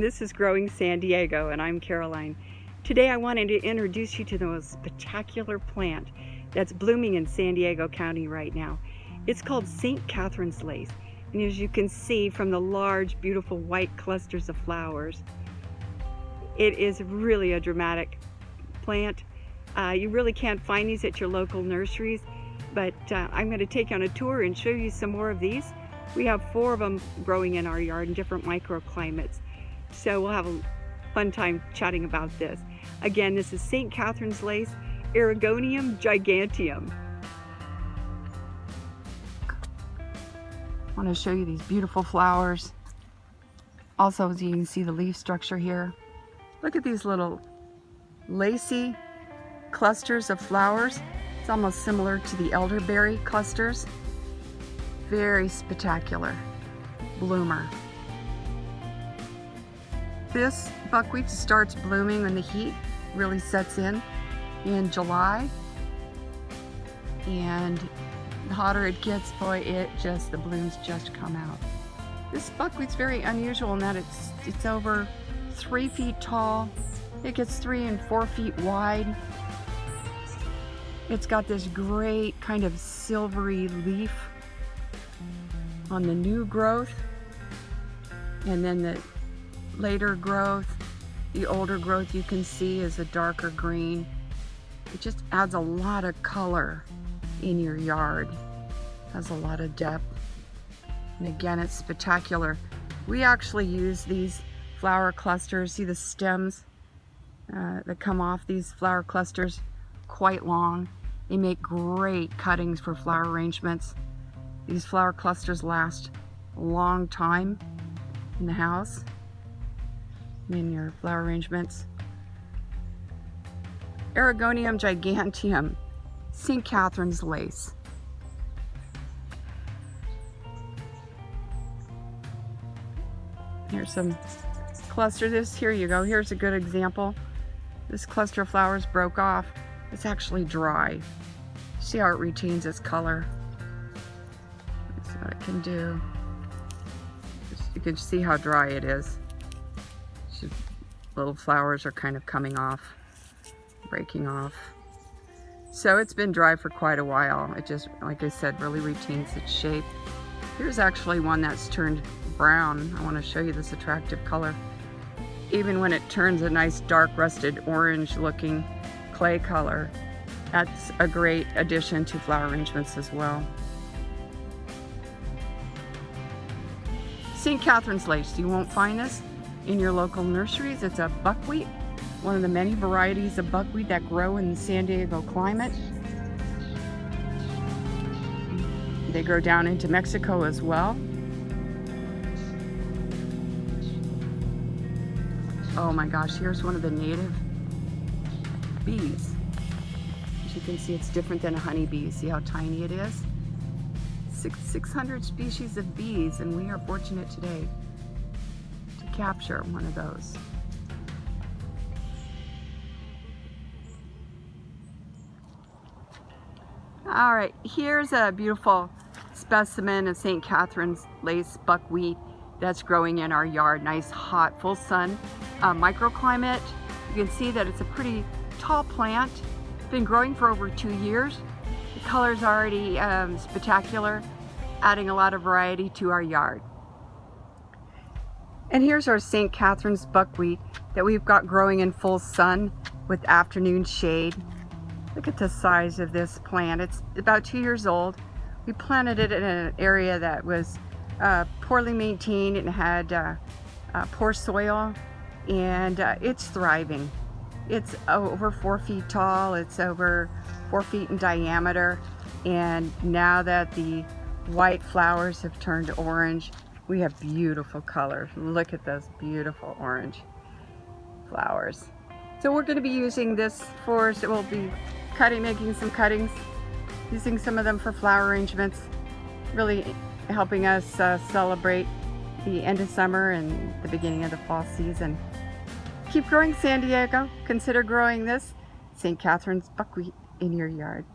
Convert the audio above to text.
This is Growing San Diego, and I'm Caroline. Today I wanted to introduce you to the most spectacular plant that's blooming in San Diego County right now. It's called St. Catherine's Lace, and as you can see from the large, beautiful white clusters of flowers, it is really a dramatic plant. You really can't find these at your local nurseries, but I'm going to take you on a tour and show you some more of these. We have 4 of them growing in our yard in different microclimates. So we'll have a fun time chatting about this. Again, this is St. Catherine's Lace, Erigonium giganteum. I want to show you these beautiful flowers. Also, as you can see the leaf structure here. Look at these little lacy clusters of flowers. It's almost similar to the elderberry clusters. Very spectacular bloomer. This buckwheat starts blooming when the heat really sets in July, and the hotter it gets, boy, the blooms just come out. This buckwheat's very unusual in that it's over 3 feet tall. It gets 3 and 4 feet wide. It's got this great kind of silvery leaf on the new growth, and then the later growth, the older growth, you can see is a darker green. It just adds a lot of color in your yard. Has a lot of depth. And again, it's spectacular. We actually use these flower clusters. See the stems that come off these flower clusters, quite long. They make great cuttings for flower arrangements. These flower clusters last a long time in the house, in your flower arrangements. Erigonium gigantium, St. Catherine's Lace. Here's some cluster. Here you go. Here's a good example. This cluster of flowers broke off. It's actually dry. See how it retains its color. That's what it can do. You can see how dry it is. Little flowers are kind of coming off, breaking off. So it's been dry for quite a while. It just, like I said, really retains its shape. Here's actually one that's turned brown. I want to show you this attractive color. Even when it turns a nice dark rusted orange looking clay color, that's a great addition to flower arrangements as well. St. Catherine's Lace, you won't find this in your local nurseries. It's a buckwheat, one of the many varieties of buckwheat that grow in the San Diego climate. They grow down into Mexico as well. Oh my gosh, here's one of the native bees. As you can see, it's different than a honeybee. See how tiny it is? 600 species of bees, and we are fortunate today to capture one of those. All right, here's a beautiful specimen of St. Catherine's Lace buckwheat that's growing in our yard. Nice, hot, full sun microclimate. You can see that it's a pretty tall plant. It's been growing for over 2 years. The color's already spectacular, adding a lot of variety to our yard. And here's our St. Catherine's buckwheat that we've got growing in full sun with afternoon shade. Look at the size of this plant. It's about 2 years old. We planted it in an area that was poorly maintained and had poor soil, and it's thriving. It's over 4 feet tall. It's over 4 feet in diameter. And now that the white flowers have turned orange, we have beautiful color. Look at those beautiful orange flowers. So we're going to be using this we'll be making some cuttings, using some of them for flower arrangements, really helping us celebrate the end of summer and the beginning of the fall season. Keep growing San Diego. Consider growing this St. Catherine's buckwheat in your yard.